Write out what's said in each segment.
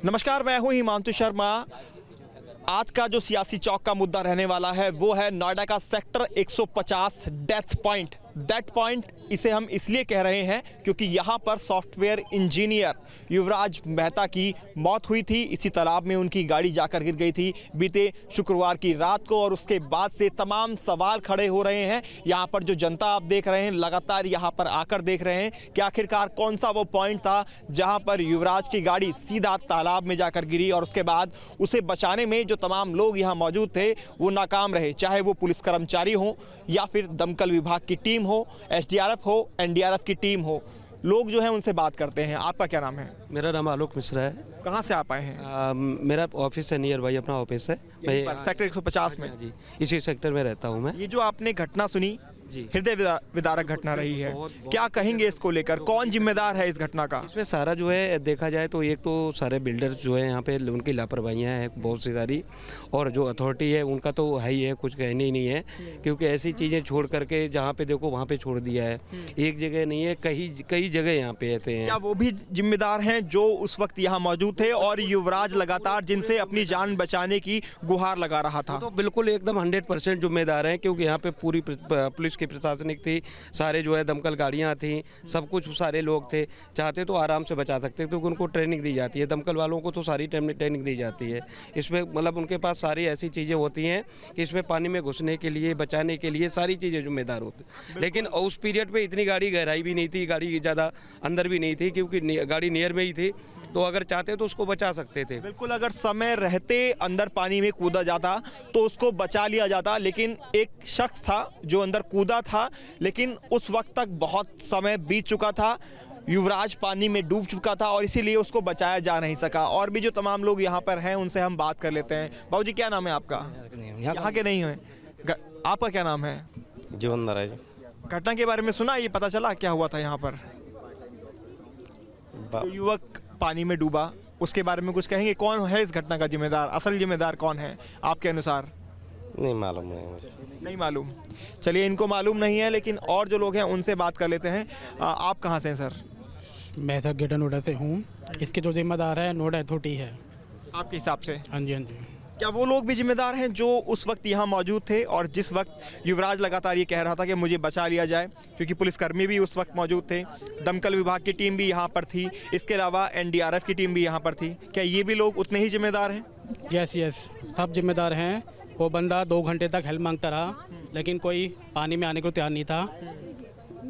नमस्कार, मैं हूं हिमांशु शर्मा। आज का जो सियासी चौक का मुद्दा रहने वाला है वो है नोएडा का sector 150 death point. Death point इसे हम इसलिए कह रहे हैं क्योंकि यहाँ पर सॉफ्टवेयर इंजीनियर युवराज मेहता की मौत हुई थी। इसी तालाब में उनकी गाड़ी जाकर गिर गई थी बीते शुक्रवार की रात को, और उसके बाद से तमाम सवाल खड़े हो रहे हैं। यहाँ पर जो जनता आप देख रहे हैं, लगातार यहाँ पर आकर देख रहे हैं कि आखिरकार कौन सा वो पॉइंट था जहाँ पर युवराज की गाड़ी सीधा तालाब में जाकर गिरी, और उसके बाद उसे बचाने में जो तमाम लोग यहाँ मौजूद थे वो नाकाम रहे। चाहे वो पुलिस कर्मचारी हो या फिर दमकल विभाग की टीम हो, एसडीआरएफ हो, एनडीआरएफ की टीम हो, लोग जो है उनसे बात करते हैं। आपका क्या नाम है? मेरा नाम आलोक मिश्रा है। कहाँ से आप आए हैं? मेरा ऑफिस है, नियर बाई अपना ऑफिस है। मैं सेक्टर 150 में जी इसी सेक्टर में रहता हूँ मैं। ये जो आपने घटना सुनी, जी हृदय विदारक घटना रही है। क्या कहेंगे इसको लेकर? कौन जिम्मेदार है इस घटना का? इसमें सारा जो है देखा जाए तो एक तो सारे बिल्डर्स जो है यहाँ पे उनकी लापरवाहियाँ हैं बहुत सी सारी, और जो अथॉरिटी है उनका तो है ही है, कुछ कहने ही नहीं है, क्योंकि ऐसी चीज़ें छोड़ करके जहाँ पे देखो वहाँ पे छोड़ दिया है। एक जगह नहीं है, कई जगह यहाँ पे रहते हैं। क्या वो भी जिम्मेदार हैं जो उस वक्त यहाँ मौजूद थे और युवराज लगातार जिनसे अपनी जान बचाने की गुहार लगा रहा था? तो बिल्कुल एकदम 100% जिम्मेदार हैं, क्योंकि यहाँ पे पूरी पुलिस की प्रशासनिक थी, सारे जो है दमकल गाड़ियाँ थी, सब कुछ सारे लोग थे। चाहते तो आराम से बचा सकते, क्योंकि उनको ट्रेनिंग दी जाती है, दमकल वालों को तो सारी ट्रेनिंग दी जाती है। इसमें मतलब उनके पास सारी ऐसी चीज़ें होती हैं कि इसमें पानी में घुसने के लिए, बचाने के लिए सारी चीज़ें जिम्मेदार होती। लेकिन उस पीरियड पे इतनी गाड़ी गहराई भी नहीं थी, गाड़ी ज़्यादा अंदर भी नहीं थी, क्योंकि गाड़ी नियर में ही थी, तो अगर चाहते तो उसको बचा सकते थे। बिल्कुल, अगर समय रहते अंदर पानी में कूदा जाता तो उसको बचा लिया जाता। लेकिन एक शख्स था जो अंदर कूदा था, लेकिन उस वक्त तक बहुत समय बीत चुका था, युवराज पानी में डूब चुका था, और इसीलिए उसको बचाया जा नहीं सका। और भी जो तमाम लोग यहाँ पर हैं उनसे हम बात कर लेते हैं। बाबू जी, क्या नाम है आपका? यहाँ के नहीं हैं। आपका क्या नाम है? जीवन है। घटना के बारे में सुना, ये पता चला क्या हुआ था यहाँ पर? युवक पानी में डूबा, उसके बारे में कुछ कहेंगे? कौन है इस घटना का जिम्मेदार? असल जिम्मेदार कौन है आपके अनुसार? नहीं मालूम है मुझे। नहीं मालूम। चलिए, इनको मालूम नहीं है, लेकिन और जो लोग हैं उनसे बात कर लेते हैं। आप कहाँ से हैं सर? मैं सर ग्रेटर नोएडा से हूँ। इसके जो जिम्मेदार है नोएडा अथॉरिटी है आपके हिसाब से? हाँ जी, हाँ जी। क्या वो लोग भी जिम्मेदार हैं जो उस वक्त यहाँ मौजूद थे और जिस वक्त युवराज लगातार ये कह रहा था कि मुझे बचा लिया जाए? क्योंकि पुलिसकर्मी भी उस वक्त मौजूद थे, दमकल विभाग की टीम भी यहाँ पर थी, इसके अलावा एनडीआरएफ की टीम भी यहाँ पर थी। क्या ये भी लोग उतने ही जिम्मेदार हैं? यस, सब जिम्मेदार हैं। वो बंदा 2 घंटे तक हेल्प मांगता रहा, लेकिन कोई पानी में आने को तैयार नहीं था,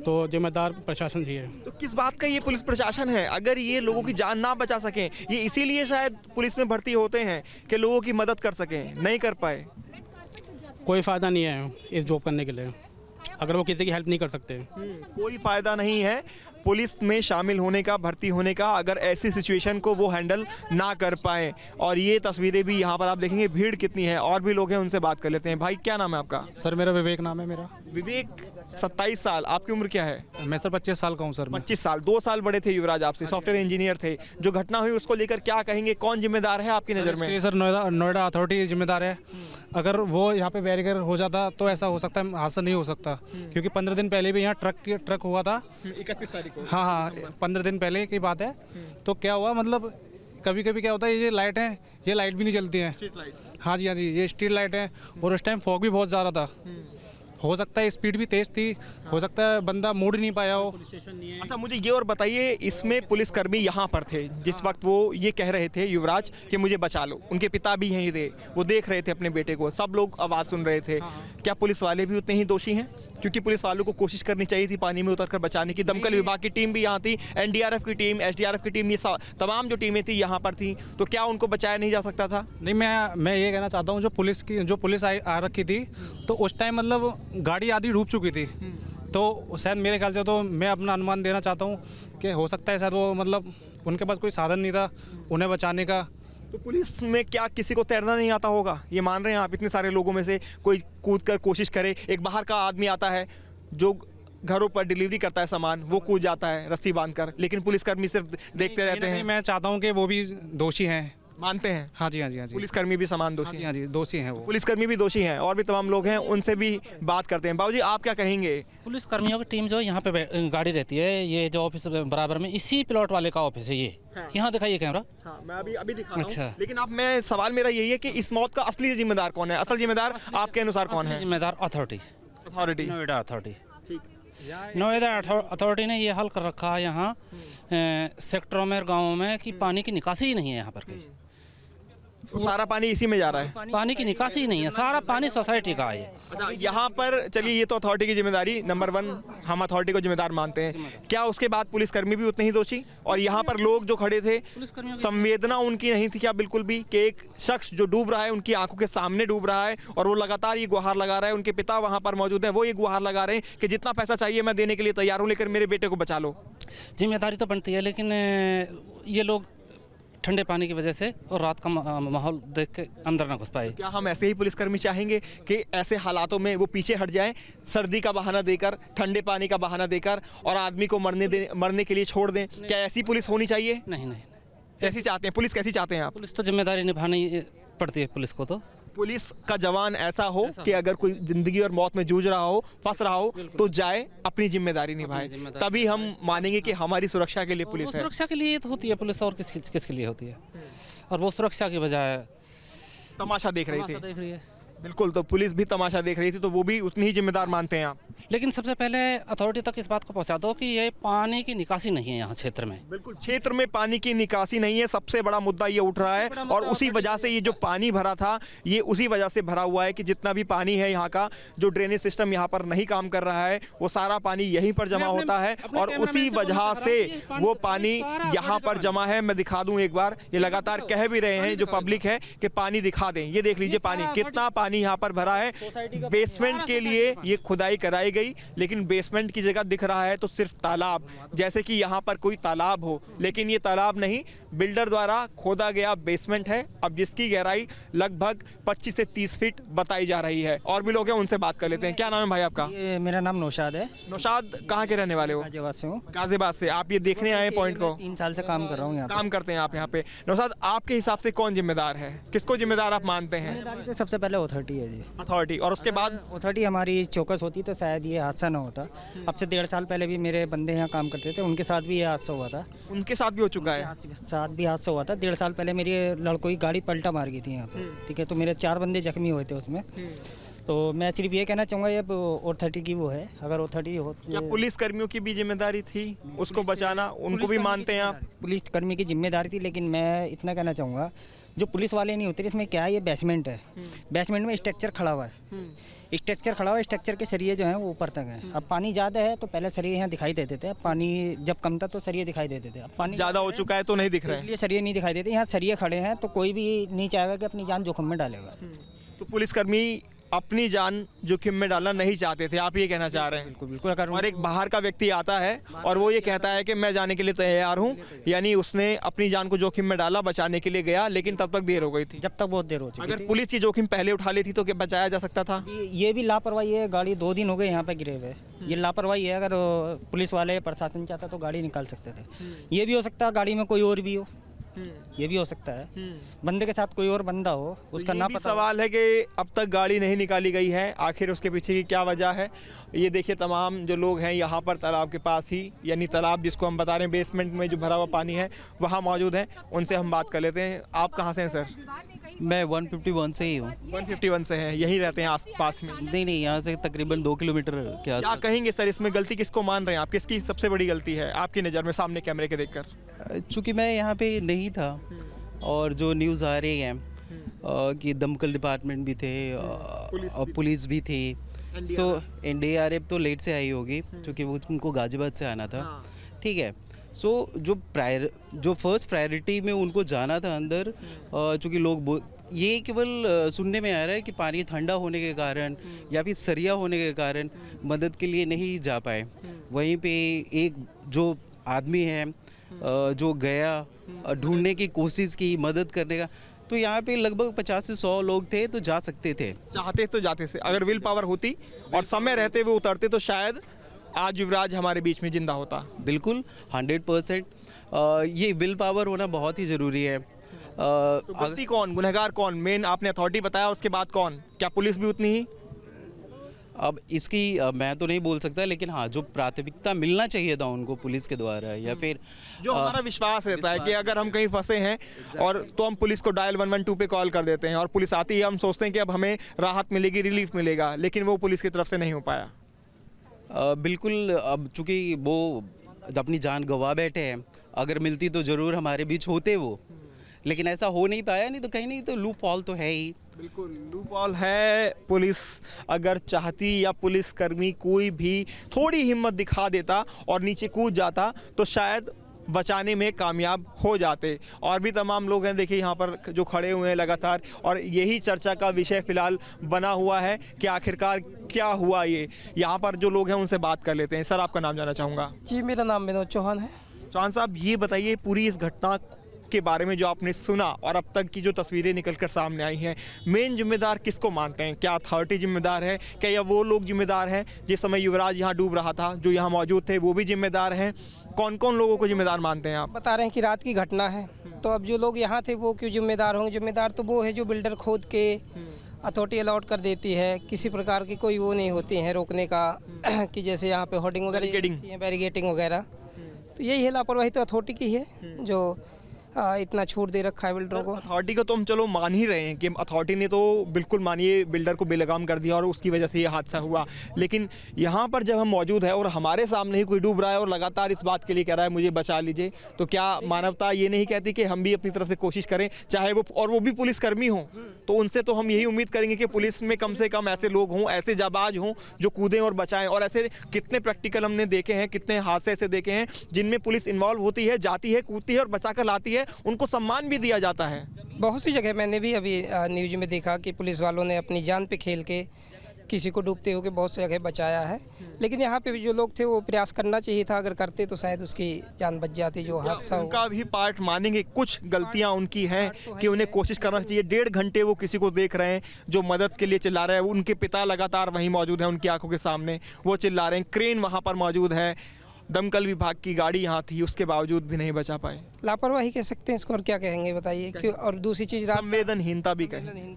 तो जिम्मेदार प्रशासन ही है। तो किस बात का ये पुलिस प्रशासन है? अगर ये लोगों की जान ना बचा सकें, ये इसीलिए शायद पुलिस में भर्ती होते हैं कि लोगों की मदद कर सकें, नहीं कर पाए। कोई फ़ायदा नहीं है इस जॉब करने के लिए अगर वो किसी की हेल्प नहीं कर सकते। कोई फ़ायदा नहीं है पुलिस में शामिल होने का, भर्ती होने का, अगर ऐसी सिचुएशन को वो हैंडल ना कर पाए। और ये तस्वीरें भी यहाँ पर आप देखेंगे, भीड़ कितनी है। और भी लोग हैं, उनसे बात कर लेते हैं। भाई, क्या नाम है आपका? सर मेरा विवेक नाम है मेरा। विवेक, 27 साल। आपकी उम्र क्या है? मैं सर 25 साल का हूँ सर। 25 साल। 2 साल बड़े थे युवराज आपसे, सॉफ्टवेयर इंजीनियर थे। जो घटना हुई उसको लेकर क्या कहेंगे? कौन जिम्मेदार है आपकी नज़र में? सर नोएडा अथॉरिटी जिम्मेदार है। अगर वो यहाँ पे बैरियर हो जाता तो ऐसा हो सकता है, हादसा नहीं हो सकता, क्योंकि 15 दिन पहले भी यहाँ ट्रक हुआ था। 31 तारीख को। हाँ, 15 दिन पहले की बात है। तो क्या हुआ, मतलब कभी कभी क्या होता है, ये लाइट है, ये लाइट भी नहीं चलती है। हाँ जी, ये स्ट्रीट लाइट है, और उस टाइम फॉग भी बहुत ज़्यादा था। हो सकता है स्पीड भी तेज़ थी, हो सकता है बंदा मोड़ नहीं पाया हो। अच्छा, मुझे ये और बताइए, इसमें पुलिसकर्मी यहाँ पर थे जिस वक्त वो ये कह रहे थे युवराज कि मुझे बचा लो? उनके पिता भी यहीं थे, वो देख रहे थे अपने बेटे को, सब लोग आवाज़ सुन रहे थे। क्या पुलिस वाले भी उतने ही दोषी हैं? क्योंकि पुलिस वालों को कोशिश करनी चाहिए थी पानी में उतरकर बचाने की। दमकल विभाग की टीम भी यहाँ थी, एनडीआरएफ की टीम, एसडीआरएफ की टीम, ये तमाम जो टीमें थी यहाँ पर थी, तो क्या उनको बचाया नहीं जा सकता था? नहीं, मैं ये कहना चाहता हूँ, जो पुलिस आ रखी थी, तो उस टाइम मतलब गाड़ी आधी डूब चुकी थी। तो शायद मेरे ख्याल से, तो मैं अपना अनुमान देना चाहता हूँ कि हो सकता है शायद वो मतलब उनके पास कोई साधन नहीं था उन्हें बचाने का। तो पुलिस में क्या किसी को तैरना नहीं आता होगा? ये मान रहे हैं आप? इतने सारे लोगों में से कोई कूद कर कोशिश करे, एक बाहर का आदमी आता है जो घरों पर डिलीवरी करता है सामान, वो कूद जाता है रस्सी बांधकर, लेकिन पुलिसकर्मी सिर्फ देखते रहते हैं। मैं चाहता हूँ कि वो भी दोषी हैं, मानते हैं हाँ जी हाँ जी हाँ जी। पुलिसकर्मी भी समान हाँ दोषी जी हैं? हाँ जी, दोषी हैं वो। पुलिसकर्मी भी दोषी हैं और भी तमाम लोग हैं, उनसे भी बात करते हैं। बाबूजी आप क्या कहेंगे? पुलिस कर्मियों की टीम जो यहाँ पे गाड़ी रहती है, ये जो ऑफिस बराबर में इसी प्लॉट वाले का ऑफिस है ये। यहाँ दिखाइए कैमरा। हाँ, मैं अभी दिखा रहा हूँ। अच्छा। लेकिन आप मैं सवाल मेरा यही है कि इस मौत का असली जिम्मेदार कौन है? असल जिम्मेदार आपके अनुसार कौन है? जिम्मेदार अथॉरिटी, अथॉरिटी। नोएडा अथॉरिटी। ठीक। नोएडा अथॉरिटी ने ये हल कर रखा है यहाँ सेक्टरों में, गाँवों में, कि पानी की निकासी ही नहीं है यहाँ पर कहीं। तो सारा पानी इसी में जा रहा है? पानी की निकासी ही नहीं है, सारा पानी सोसाइटी का है। अच्छा, यहाँ पर चलिए ये तो अथॉरिटी की जिम्मेदारी नंबर 1, हम अथॉरिटी को जिम्मेदार मानते हैं। क्या उसके बाद पुलिसकर्मी भी उतने ही दोषी? और यहाँ पर लोग जो खड़े थे, संवेदना उनकी नहीं थी क्या बिल्कुल भी कि एक शख्स जो डूब रहा है उनकी आंखों के सामने डूब रहा है और वो लगातार ये गुहार लगा रहा है, उनके पिता वहाँ पर मौजूद हैं, वो ये गुहार लगा रहे हैं कि जितना पैसा चाहिए मैं देने के लिए तैयार हूँ, लेकर मेरे बेटे को बचा लो। जिम्मेदारी तो बनती है, लेकिन ये लोग ठंडे पानी की वजह से और रात का माहौल देख के अंदर ना घुस पाए। क्या हम ऐसे ही पुलिसकर्मी चाहेंगे कि ऐसे हालातों में वो पीछे हट जाएं, सर्दी का बहाना देकर, ठंडे पानी का बहाना देकर और आदमी को मरने के लिए छोड़ दें? क्या ऐसी पुलिस होनी चाहिए? नहीं नहीं, कैसी चाहते हैं पुलिस? कैसी चाहते हैं आप? पुलिस तो जिम्मेदारी निभानी पड़ती है पुलिस को। तो पुलिस का जवान ऐसा हो कि अगर कोई जिंदगी और मौत में जूझ रहा हो, फंस रहा हो, तो जाए, अपनी जिम्मेदारी निभाए, तभी हम मानेंगे कि हमारी सुरक्षा के लिए पुलिस है। सुरक्षा के लिए तो होती है पुलिस, और किसके लिए होती है? और वो सुरक्षा की बजाय तमाशा देख रही तमाशा थी। देख रही है। बिल्कुल, तो पुलिस भी तमाशा देख रही थी, तो वो भी उतनी ही जिम्मेदार मानते हैं आप? लेकिन सबसे पहले अथॉरिटी तक इस बात को पहुंचा दो कि ये पानी की निकासी नहीं है यहाँ क्षेत्र में। बिल्कुल, क्षेत्र में पानी की निकासी नहीं है, सबसे बड़ा मुद्दा ये उठ रहा है। और उसी वजह से ये जो पानी भरा था, ये उसी वजह से भरा हुआ है कि जितना भी पानी है यहाँ का, जो ड्रेनेज सिस्टम यहाँ पर नहीं काम कर रहा है, वो सारा पानी यहीं पर जमा होता है और उसी वजह से वो पानी यहाँ पर जमा है। मैं दिखा दूं एक बार, ये लगातार कह भी रहे हैं जो पब्लिक है कि पानी दिखा दें। ये देख लीजिए पानी, कितना पानी यहाँ पर भरा है। बेसमेंट के लिए ये खुदाई कराई गई, लेकिन बेसमेंट की जगह दिख रहा है तो सिर्फ तालाब, जैसे कि यहाँ पर कोई तालाब हो, लेकिन ये तालाब नहीं, बिल्डर द्वारा खोदा गया बेसमेंट है। अब जिसकी गहराई लगभग 25 से 30 फीट बताई जा रही है। और भी लोग हैं, उनसे बात कर लेते हैं। क्या नाम है भाई आपका? ये मेरा नाम नौशाद है। नौशाद, कहाँ के रहने वाले हो? गाजियाबाद से हूँ। गाजियाबाद से। आप ये देखने आए पॉइंट को? 3 साल से काम कर रहा हूँ यहाँ काम करते हैं आप यहाँ पे। नौशाद, आपके हिसाब से कौन जिम्मेदार है? किसको जिम्मेदार आप मानते हैं? पे। सबसे पहले अथॉरिटी है जी। अथॉरिटी। और उसके बाद? अथॉरिटी हमारी चौकस होती तो शायद ये हादसा ना होता। अब से 1.5 साल पहले भी मेरे बंदे यहाँ काम करते थे, उनके साथ भी ये हादसा हुआ था। उनके साथ भी हो चुका है? साथ भी हादसा हुआ था। 1.5 साल पहले मेरी लड़कों की गाड़ी पलटा मार गई थी यहाँ पे, ठीक है, तो मेरे 4 बंदे जख्मी हुए थे उसमें। तो मैं सिर्फ ये कहना चाहूँगा, ये अथॉरिटी की वो है, अगर अथॉरिटी हो। क्या पुलिस कर्मियों की भी जिम्मेदारी थी उसको बचाना? उनको भी मानते हैं आप? पुलिस कर्मी की जिम्मेदारी थी, लेकिन मैं इतना कहना चाहूँगा, जो पुलिस वाले नहीं होते, इसमें क्या है, ये बेसमेंट है, बेसमेंट में स्ट्रक्चर खड़ा हुआ है, स्ट्रक्चर खड़ा हुआ है, स्ट्रक्चर के सरिये जो हैं वो ऊपर तक हैं। अब पानी ज़्यादा है तो पहले सरिये यहाँ दिखाई देते थे, अब पानी जब कम था तो सरिये दिखाई देते थे। अब पानी ज़्यादा हो चुका है तो नहीं दिख रहा है। इसलिए सरिये नहीं दिखाई देते। यहाँ सरिये खड़े हैं तो कोई भी नहीं चाहेगा कि अपनी जान जोखिम में डालेगा। तो पुलिसकर्मी अपनी जान जोखिम में डालना नहीं चाहते थे, आप ये कहना चाह रहे हैं? बिल्कुल बिल्कुल। अगर और एक बाहर का व्यक्ति आता है और वो ये कहता है कि मैं जाने के लिए तैयार हूँ, यानी उसने अपनी जान को जोखिम में डाला, बचाने के लिए गया, लेकिन तब तक देर हो गई थी। जब तक बहुत देर हो चुकी अगर थी। पुलिस ये जोखिम पहले उठा लेती तो क्या बचाया जा सकता था? ये भी लापरवाही है। गाड़ी 2 दिन हो गए यहाँ पे गिरे हुए, ये लापरवाही है। अगर पुलिस वाले प्रशासन चाहता तो गाड़ी निकाल सकते थे। ये भी हो सकता है गाड़ी में कोई और भी हो, ये भी हो सकता है बंदे के साथ कोई और बंदा हो, उसका तो ना ये भी पता। सवाल है कि अब तक गाड़ी नहीं निकाली गई है, आखिर उसके पीछे की क्या वजह है? ये देखिए तमाम जो लोग हैं यहाँ पर तालाब के पास ही, यानी तालाब जिसको हम बता रहे हैं बेसमेंट में जो भरा हुआ पानी है, वहाँ मौजूद हैं। उनसे हम बात कर लेते हैं। आप कहाँ से हैं सर? मैं 151 से ही हूँ। 151 से हैं, यहीं रहते हैं आस पास में? नहीं, यहाँ से तकरीबन 2 किलोमीटर के क्या आसपास। कहेंगे सर, इसमें गलती किसको मान रहे हैं आप? किसकी सबसे बड़ी गलती है आपकी नज़र में, सामने कैमरे के देखकर? चूँकि मैं यहाँ पे नहीं था और जो न्यूज़ आ रही है कि दमकल डिपार्टमेंट भी थे और पुलिस भी थी, सो NDRF तो लेट से आई होगी क्योंकि वो उनको गाजियाबाद से आना था, ठीक है। सो जो फर्स्ट प्रायोरिटी में उनको जाना था अंदर, चूँकि लोग ये केवल सुनने में आ रहा है कि पानी ठंडा होने के कारण या फिर सरिया होने के कारण मदद के लिए नहीं जा पाए। वहीं पे एक जो आदमी है जो गया ढूंढने की कोशिश की, मदद करने का, तो यहाँ पे लगभग 50 से 100 लोग थे तो जा सकते थे। चाहते तो जाते थे, अगर विल पावर होती और समय रहते हुए उतरते तो शायद आज युवराज हमारे बीच में जिंदा होता। बिल्कुल 100%। ये विल पावर होना बहुत ही ज़रूरी है। तो गलती कौन, गुनहगार कौन? मेन आपने अथॉरिटी बताया, उसके बाद कौन? क्या पुलिस भी उतनी ही? अब इसकी मैं तो नहीं बोल सकता, लेकिन हाँ जो प्राथमिकता मिलना चाहिए था उनको पुलिस के द्वारा, या फिर जो हमारा विश्वास रहता है कि अगर हम कहीं फंसे हैं और तो हम पुलिस को डायल 112 पे कॉल कर देते हैं और पुलिस आती है, हम सोचते हैं कि अब हमें राहत मिलेगी, रिलीफ मिलेगा, लेकिन वो पुलिस की तरफ से नहीं हो पाया। बिल्कुल, अब चूँकि वो अपनी जान गंवा बैठे हैं, अगर मिलती तो ज़रूर हमारे बीच होते वो, लेकिन ऐसा हो नहीं पाया। नहीं तो कहीं नहीं तो लूप हॉल तो है ही। बिल्कुल लूप हॉल है। पुलिस अगर चाहती या पुलिसकर्मी कोई भी थोड़ी हिम्मत दिखा देता और नीचे कूद जाता तो शायद बचाने में कामयाब हो जाते। और भी तमाम लोग हैं, देखिए यहाँ पर जो खड़े हुए हैं लगातार, और यही चर्चा का विषय फिलहाल बना हुआ है कि आखिरकार क्या हुआ। ये यहाँ पर जो लोग हैं उनसे बात कर लेते हैं। सर, आपका नाम जानना चाहूँगा। जी, मेरा नाम विनोद चौहान है। चौहान साहब, ये बताइए पूरी इस घटना के बारे में जो आपने सुना और अब तक की जो तस्वीरें निकलकर सामने आई हैं, मेन जिम्मेदार किसको मानते हैं? क्या अथॉरिटी जिम्मेदार है? क्या या वो लोग जिम्मेदार हैं जिस समय युवराज यहाँ डूब रहा था, जो यहाँ मौजूद थे वो भी जिम्मेदार हैं? कौन कौन लोगों को जिम्मेदार मानते हैं आप? बता रहे हैं कि रात की घटना है, तो अब जो लोग यहाँ थे वो क्यों जिम्मेदार होंगे? जिम्मेदार तो वो है जो बिल्डर खोद के अथॉरिटी अलॉट कर देती है। किसी प्रकार की कोई वो नहीं होती है रोकने का कि जैसे यहाँ पे होर्डिंग वगैरह, बैरिगेटिंग वगैरह, तो यही है लापरवाही तो अथॉरिटी की है जो इतना छूट दे रखा है बिल्डरों को। अथॉरिटी को तो हम चलो मान ही रहे हैं कि अथॉरिटी ने तो बिल्कुल मानिए बिल्डर को बेलगाम कर दिया और उसकी वजह से ये हादसा हुआ, लेकिन यहाँ पर जब हम मौजूद है और हमारे सामने ही कोई डूब रहा है और लगातार इस बात के लिए कह रहा है मुझे बचा लीजिए, तो क्या मानवता ये नहीं कहती कि हम भी अपनी तरफ से कोशिश करें, चाहे वो भी पुलिसकर्मी हों? तो उनसे तो हम यही उम्मीद करेंगे कि पुलिस में कम से कम ऐसे लोग हों, ऐसे जाबाज हों जो कूदें और बचाएं। और ऐसे कितने प्रैक्टिकल हमने देखे हैं, कितने हादसे ऐसे देखे हैं जिनमें पुलिस इन्वॉल्व होती है, जाती है, कूदती है और बचा कर लाती है, उनको सम्मान भी दिया जाता है। बहुत सी जगह मैंने भी अभी न्यूज में देखा कि पुलिस वालों ने अपनी जान पे खेल के किसी को डूबते हुए बहुत सी जगह बचाया है, लेकिन यहाँ पे भी जो लोग थे वो प्रयास करना चाहिए था। अगर करते तो शायद उसकी जान बच जाती जो हादसा हुआ। उनका भी पार्ट मानेंगे, कुछ गलतियां उनकी हैं कि उन्हें कोशिश करना चाहिए। 1.5 घंटे वो किसी को देख रहे हैं जो मदद के लिए चिल्ला रहे हैं, उनके पिता लगातार वहीं मौजूद हैं, उनकी आंखों के सामने वो चिल्ला रहे हैं, क्रेन वहाँ पर मौजूद है, दमकल विभाग की गाड़ी यहाँ थी, उसके बावजूद भी नहीं बचा पाए। लापरवाही कह सकते हैं इसको, और क्या कहेंगे बताइए। क्यों? और दूसरी चीज़ संवेदनहीनता भी कहें।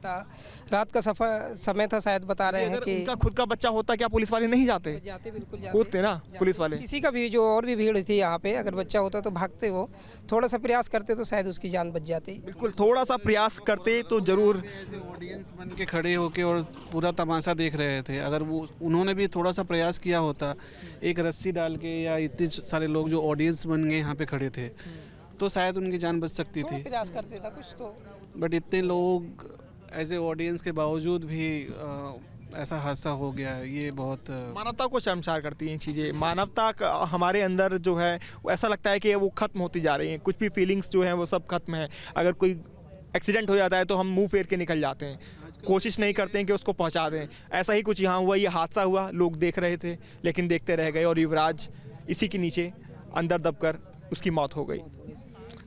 रात का समय था शायद, बता रहे हैं कि उनका खुद का बच्चा होता क्या पुलिस वाले नहीं जाते? जाते, बिल्कुल कूदते ना पुलिस वाले। किसी का भी जो और भी भीड़ थी यहाँ पे, अगर बच्चा होता तो भागते, वो थोड़ा सा प्रयास करते तो शायद उसकी जान बच जाती। बिल्कुल, थोड़ा सा प्रयास करते तो जरूर। ऑडियंस बन के खड़े होके और पूरा तमाशा देख रहे थे, अगर वो उन्होंने भी थोड़ा सा प्रयास किया होता, एक रस्सी डाल के, या इतने सारे लोग जो ऑडियंस बन गए यहाँ पे खड़े थे, तो शायद उनकी जान बच सकती थी। प्रयास करते था कुछ तो, बट इतने लोग एज ए ऑडियंस के बावजूद भी ऐसा हादसा हो गया है। ये बहुत मानवता को शर्मसार करती हैं चीज़ें। मानवता हमारे अंदर जो है वो ऐसा लगता है कि वो ख़त्म होती जा रही हैं। कुछ भी फीलिंग्स जो हैं वो सब खत्म है। अगर कोई एक्सीडेंट हो जाता है तो हम मुंह फेर के निकल जाते हैं, कोशिश नहीं करते हैं कि उसको पहुंचा दें। ऐसा ही कुछ यहाँ हुआ, ये हादसा हुआ, लोग देख रहे थे लेकिन देखते रह गए और युवराज इसी के नीचे अंदर दबकर उसकी मौत हो गई।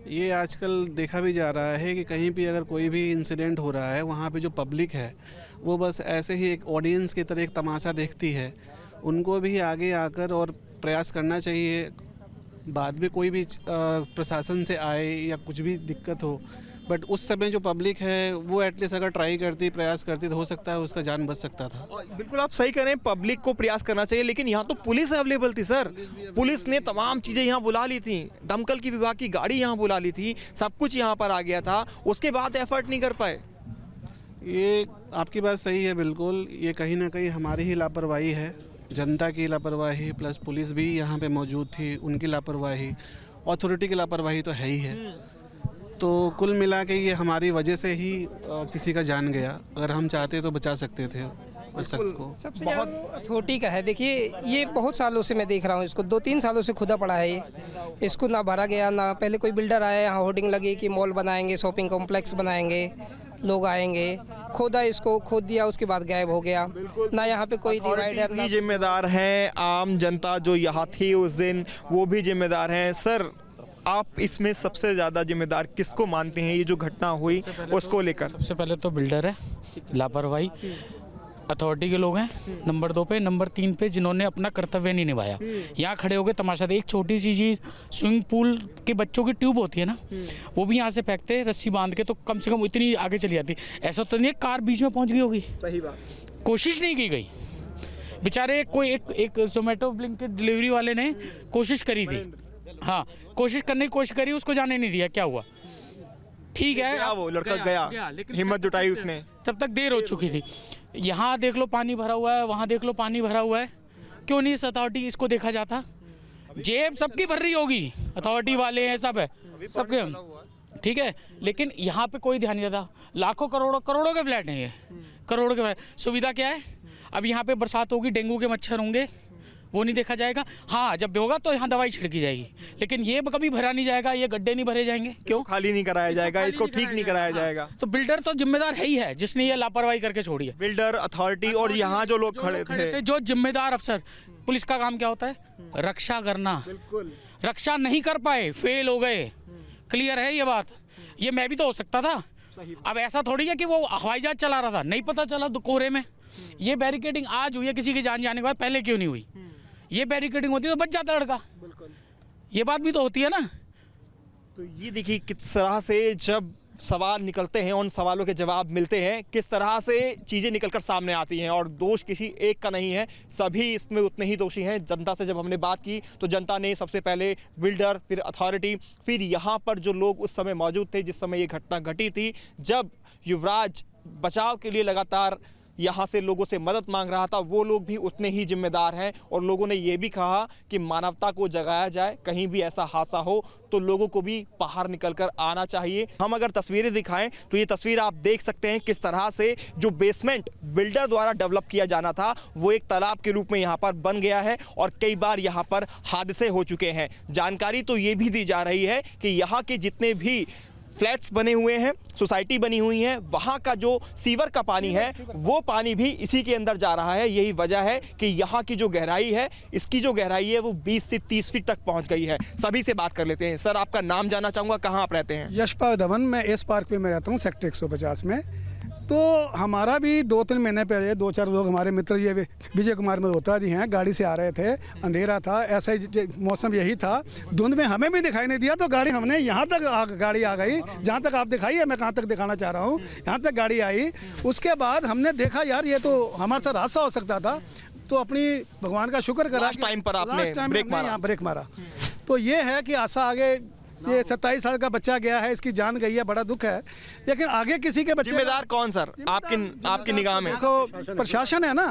ये आजकल देखा भी जा रहा है कि कहीं भी अगर कोई भी इंसिडेंट हो रहा है, वहाँ पे जो पब्लिक है वो बस ऐसे ही एक ऑडियंस की तरह एक तमाशा देखती है। उनको भी आगे आकर और प्रयास करना चाहिए, बाद में कोई भी प्रशासन से आए या कुछ भी दिक्कत हो, बट उस समय जो पब्लिक है वो एटलीस्ट अगर ट्राई करती, प्रयास करती, तो हो सकता है उसका जान बच सकता था। बिल्कुल आप सही कह रहे हैं, पब्लिक को प्रयास करना चाहिए, लेकिन यहाँ तो पुलिस अवेलेबल थी सर। पुलिस ने तमाम चीज़ें यहाँ बुला ली थी, दमकल की विभाग की गाड़ी यहाँ बुला ली थी, सब कुछ यहाँ पर आ गया था, उसके बाद एफर्ट नहीं कर पाए। ये आपकी बात सही है बिल्कुल। ये कहीं ना कहीं हमारी ही लापरवाही है, जनता की लापरवाही, प्लस पुलिस भी यहाँ पे मौजूद थी, उनकी लापरवाही, अथॉरिटी की लापरवाही तो है ही है। तो कुल मिला के ये हमारी वजह से ही किसी का जान गया। अगर हम चाहते तो बचा सकते थे उस शख्स को। सबसे बहुत अथॉरिटी का है। देखिए ये बहुत सालों से मैं देख रहा हूँ इसको, 2-3 सालों से खुदा पड़ा है ये। इसको ना भरा गया, ना पहले कोई बिल्डर आया, यहाँ होर्डिंग लगी कि मॉल बनाएंगे, शॉपिंग कॉम्प्लेक्स बनाएंगे, लोग आएंगे, खोदा, इसको खोद दिया, उसके बाद गायब हो गया। ना यहाँ पे कोई डिवाइडर, भी जिम्मेदार हैं, आम जनता जो यहाँ थी उस दिन वो भी जिम्मेदार हैं। सर, आप इसमें सबसे ज़्यादा जिम्मेदार किसको मानते हैं, ये जो घटना हुई उसको लेकर? सबसे पहले तो बिल्डर है, लापरवाही। अथॉरिटी के लोग हैं, नंबर 2 पे, नंबर 3 पे जिन्होंने अपना कर्तव्य नहीं निभाया। यहाँ खड़े होकर तमाशा देख, एक छोटी सी चीज़, स्विमिंग पूल के बच्चों की ट्यूब होती है ना, वो भी यहाँ से फेंकते रस्सी बांध के, तो कम से कम इतनी आगे चली जाती। ऐसा तो नहीं है कार बीच में पहुँच गई होगी, सही बात, कोशिश नहीं की गई। बेचारे कोई एक जोमेटो ब्लिंकिट डिलीवरी वाले ने कोशिश करी थी, हाँ कोशिश करने की कोशिश करी, उसको जाने नहीं दिया, क्या हुआ? ठीक है, गया वो लड़का गया, लेकिन हिम्मत जुटाई उसने, तब तक देर हो चुकी थी। यहाँ देख लो पानी भरा हुआ है, वहाँ देख लो पानी भरा हुआ है, क्यों नहीं अथॉरिटी इसको देखा जाता? जेब सबकी भर रही होगी, अथॉरिटी वाले हैं, सब है, सबके, ठीक है, लेकिन यहाँ पे कोई ध्यान नहीं देता। लाखों करोड़ों के फ्लैट हैं ये, करोड़ों के फ्लैट। सुविधा क्या है? अब यहाँ पे बरसात होगी, डेंगू के मच्छर होंगे, वो नहीं देखा जाएगा। हाँ, जब भी होगा तो यहाँ दवाई छिड़की जाएगी, लेकिन ये कभी भरा नहीं जाएगा, ये गड्ढे नहीं भरे जाएंगे। क्यों? खाली नहीं कराया जाएगा, इसको ठीक नहीं कराया जाएगा। तो बिल्डर तो जिम्मेदार है ही है, जिसने ये लापरवाही करके छोड़ी है। बिल्डर, अथॉरिटी और यहाँ जो लोग खड़े थे, जो जिम्मेदार अफसर, पुलिस का काम क्या होता है? रक्षा करना। रक्षा नहीं कर पाए, फेल हो गए, क्लियर है ये बात। ये मैं भी तो हो सकता था। अब ऐसा थोड़ी है कि वो हवाई जहाज चला रहा था, नहीं पता चला कोहरे में। ये बैरिकेडिंग आज हुई है, किसी की जान जाने के बाद, पहले क्यों नहीं हुई? ये बैरिकेडिंग होती तो बच जाता लड़का। ये बात भी तो होती है ना। तो ये देखिए किस तरह से जब सवाल निकलते हैं, उन सवालों के जवाब मिलते हैं, किस तरह से चीज़ें निकलकर सामने आती हैं। और दोष किसी एक का नहीं है, सभी इसमें उतने ही दोषी हैं। जनता से जब हमने बात की तो जनता ने सबसे पहले बिल्डर, फिर अथॉरिटी, फिर यहाँ पर जो लोग उस समय मौजूद थे जिस समय ये घटना घटी थी, जब युवराज बचाव के लिए लगातार यहाँ से लोगों से मदद मांग रहा था, वो लोग भी उतने ही जिम्मेदार हैं। और लोगों ने ये भी कहा कि मानवता को जगाया जाए, कहीं भी ऐसा हादसा हो तो लोगों को भी बाहर निकलकर आना चाहिए। हम अगर तस्वीरें दिखाएं तो ये तस्वीर आप देख सकते हैं किस तरह से जो बेसमेंट बिल्डर द्वारा डेवलप किया जाना था वो एक तालाब के रूप में यहाँ पर बन गया है और कई बार यहाँ पर हादसे हो चुके हैं। जानकारी तो ये भी दी जा रही है कि यहाँ के जितने भी फ्लैट्स बने हुए हैं, सोसाइटी बनी हुई है, वहाँ का जो सीवर का पानी है वो पानी भी इसी के अंदर जा रहा है। यही वजह है कि यहाँ की जो गहराई है, इसकी जो गहराई है वो 20 से 30 फीट तक पहुँच गई है। सभी से बात कर लेते हैं। सर, आपका नाम जानना चाहूँगा, कहाँ आप रहते हैं? यशपाल धवन, मैं एस पार्क पे मैं रहता हूँ, सेक्टर 150 में। तो हमारा भी 2-3 महीने पहले 2-4 लोग हमारे मित्र ये विजय कुमार मल्होत्रा जी हैं, गाड़ी से आ रहे थे, अंधेरा था, ऐसा ही मौसम यही था, धुंध में हमें भी दिखाई नहीं दिया, तो गाड़ी हमने यहाँ तक गाड़ी आ गई, जहाँ तक आप दिखाई है, मैं कहाँ तक दिखाना चाह रहा हूँ, यहाँ तक गाड़ी आई। उसके बाद हमने देखा यार ये तो हमारे साथ हादसा हो सकता था, तो अपनी भगवान का शुक्र करा। टाइम पर आपने ब्रेक मारा। तो ये है कि आशा आगे, ये 27 साल का बच्चा गया है, इसकी जान गई है, बड़ा दुख है, लेकिन आगे किसी के बच्चे। जिम्मेदार कौन सर आपकी निगाह में? देखो, प्रशासन है ना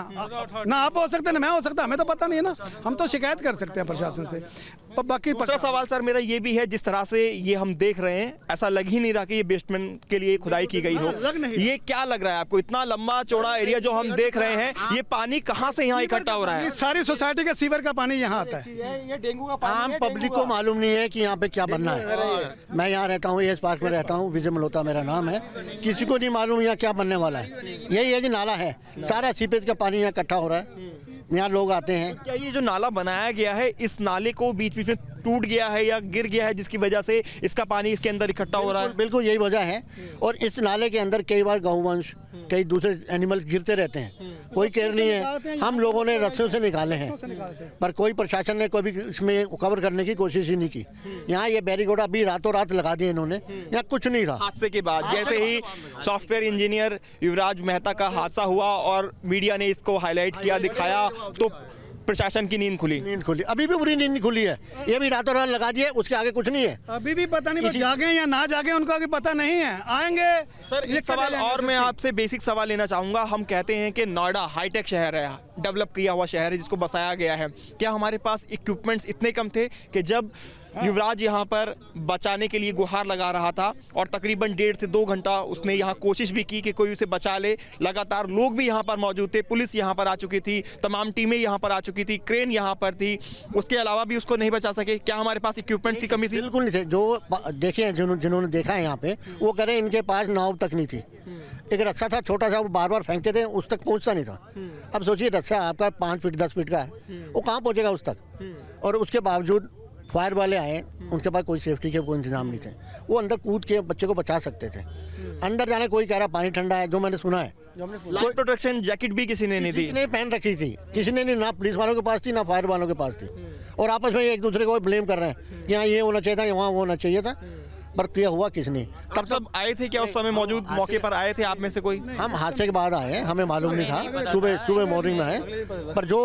आप हो सकते ना मैं हो सकता, हमें तो पता नहीं है ना, हम तो शिकायत कर सकते हैं प्रशासन से। बाकी दूसरा सवाल सर मेरा ये भी है, जिस तरह से ये हम देख रहे हैं, ऐसा लग ही नहीं रहा कि ये बेसमेंट के लिए खुदाई की गई हो। ये क्या लग रहा है आपको? इतना लंबा चौड़ा एरिया जो हम देख रहे हैं, ये पानी कहाँ से यहाँ इकट्ठा हो रहा है? सारी सोसाइटी के सीवर का पानी यहाँ आता है। ये डेंगू का पानी आम पब्लिक को मालूम नहीं है कि यहाँ पे क्या बनना है। मैं यहाँ रहता हूँ, एस पार्क में रहता हूँ, विजय मल्होत्रा मेरा नाम है। किसी को नहीं मालूम यहाँ क्या बनने वाला है। यही है जी, नाला है, सारा सीपेज का पानी यहाँ इकट्ठा हो रहा है, यहाँ लोग आते हैं। क्या ये जो नाला बनाया गया है, इस नाले को बीच बीच में टूट गया है या गिर गया है, जिसकी वजह से इसका पानी इसके अंदर इकट्ठा हो रहा है? बिल्कुल यही वजह है। और इस नाले के अंदर कई बार गौवंश, कई दूसरे एनिमल्स गिरते रहते हैं, कोई केयर नहीं है। हम लोगों ने रस्सियों से निकाले हैं, पर कोई प्रशासन ने कभी इसमें कवर करने की कोशिश ही नहीं की। यहाँ ये बैरिकेड अभी रातों रात लगा दिए इन्होंने, यहाँ कुछ नहीं था। हादसे के बाद जैसे ही सॉफ्टवेयर इंजीनियर युवराज मेहता का हादसा हुआ और मीडिया ने इसको हाईलाइट किया, दिखाया, तो प्रशासन की नींद खुली। अभी भी पूरी नींद खुली है, ये भी रातों रात लगा दिए, उसके आगे कुछ नहीं है। अभी भी पता नहीं जागे या ना जागे, उनको अभी पता नहीं है, आएंगे। सर, एक सवाल और मैं आपसे बेसिक सवाल लेना चाहूँगा। हम कहते हैं कि नोएडा हाईटेक शहर है, डेवलप किया हुआ शहर है, जिसको बसाया गया है। क्या हमारे पास इक्विपमेंट्स इतने कम थे कि जब युवराज यहाँ पर बचाने के लिए गुहार लगा रहा था और तकरीबन 1.5 से 2 घंटा उसने यहाँ कोशिश भी की कि कोई उसे बचा ले, लगातार लोग भी यहाँ पर मौजूद थे, पुलिस यहाँ पर आ चुकी थी, तमाम टीमें यहाँ पर आ चुकी थी, क्रेन यहाँ पर थी, उसके अलावा भी उसको नहीं बचा सके? क्या हमारे पास इक्विपमेंट्स की कमी थी? बिल्कुल नहीं थे। जो देखे जिन्होंने देखा है यहाँ पे, वो कह रहे हैं इनके पास नाव तक नहीं थी। एक रस्सा था छोटा सा, वो बार बार फेंकते थे, उस तक पहुँचता नहीं था। अब सोचिए रस्सा आपका 5 फीट 10 फीट का है, वो कहाँ पहुँचेगा उस तक? और उसके बावजूद फायर वाले आए, उनके पास कोई सेफ्टी के कोई इंतजाम नहीं थे, वो अंदर कूद के बच्चे को बचा सकते थे। अंदर जाने कोई कह रहा पानी ठंडा है, जो मैंने सुना है। लाइफ प्रोटेक्शन जैकेट भी किसी ने नहीं दी, किसी ने पहन रखी थी, किसी ने नहीं, ना पुलिस वालों के पास थी ना फायर वालों के पास थी, और आपस में एक दूसरे को ब्लेम कर रहे हैं कि यहाँ ये होना चाहिए था, वहाँ वो होना चाहिए था, पर किया हुआ किसने। तब सब आए थे क्या उस समय मौजूद, मौके पर आए थे आप में से कोई? हम हादसे के बाद आए हैं, हमें मालूम नहीं था, सुबह मॉर्निंग में आए, पर जो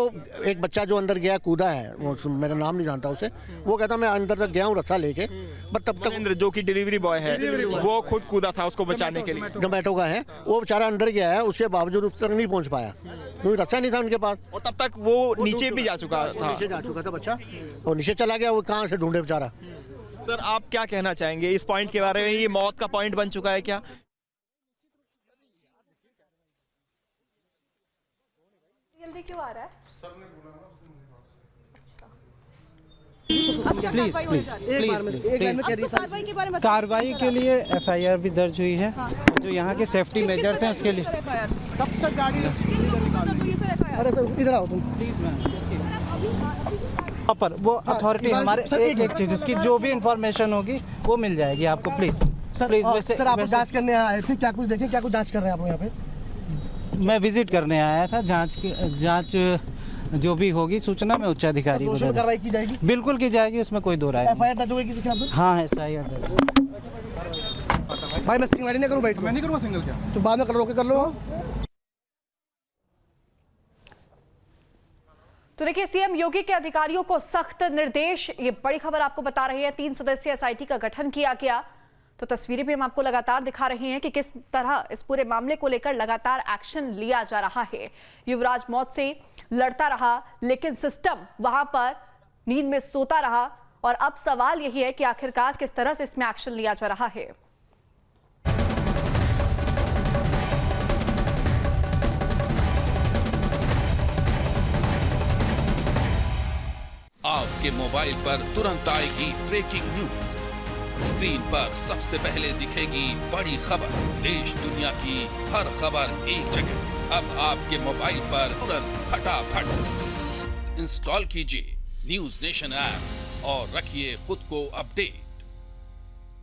एक बच्चा जो अंदर गया कूदा है, वो मेरा नाम नहीं जानता उसे, वो कहता मैं अंदर तक गया हूँ रस्सा लेके, पर तब तक जो कि डिलीवरी बॉय है वो खुद कूदा था उसको बचाने के लिए, जोमेटो का है, वो बेचारा अंदर गया है, उसके बावजूद उस तक नहीं पहुँच पाया क्योंकि रस्सा नहीं था उनके पास, और तब तक वो नीचे भी जा चुका था। नीचे जा चुका था बच्चा, और नीचे चला गया, वो कहाँ से ढूंढे बेचारा। सर आप क्या कहना चाहेंगे इस पॉइंट के बारे में, ये मौत का पॉइंट बन चुका है क्या? जल्दी क्यों आ रहा है? कार्रवाई के लिए एफआईआर भी दर्ज हुई है। जो यहाँ के सेफ्टी मेजर्स हैं उसके लिए। कब तक गाड़ी अरे इधर आओ तुम प्लीज। पर वो अथॉरिटी हमारे एक चीज उसकी जो भी इंफॉर्मेशन होगी वो मिल जाएगी आपको। प्लीज सर आप जांच करने आए थे, क्या कुछ देखें, क्या कुछ जांच कर रहे हैं आप यहाँ पे? मैं विजिट करने आया था। जांच जो भी होगी सूचना में उच्चाधिकारी को कार्रवाई की जाएगी, बिल्कुल की जाएगी, उसमें कोई दो राय नहीं। एफआईआर दर्ज होगी किसी के खिलाफ? हाँ है एफआईआर भाई मैं सिंगल नहीं करूँ, मैं नहीं करूँगा सिंगल, क्या तो बाद में कर लो, कर लो। तो देखिए सीएम योगी के अधिकारियों को सख्त निर्देश, ये बड़ी खबर आपको बता रही है। 3 सदस्यीय एसआईटी का गठन किया गया। तो तस्वीरें भी हम आपको लगातार दिखा रहे हैं कि किस तरह इस पूरे मामले को लेकर लगातार एक्शन लिया जा रहा है। युवराज मौत से लड़ता रहा लेकिन सिस्टम वहां पर नींद में सोता रहा, और अब सवाल यही है कि आखिरकार किस तरह से इसमें एक्शन लिया जा रहा है। आपके मोबाइल पर तुरंत आएगी ब्रेकिंग न्यूज। स्क्रीन पर सबसे पहले दिखेगी बड़ी खबर, देश दुनिया की हर खबर एक जगह। अब आपके मोबाइल पर तुरंत फटाफट इंस्टॉल कीजिए न्यूज़ नेशन ऐप और रखिए खुद को अपडेट।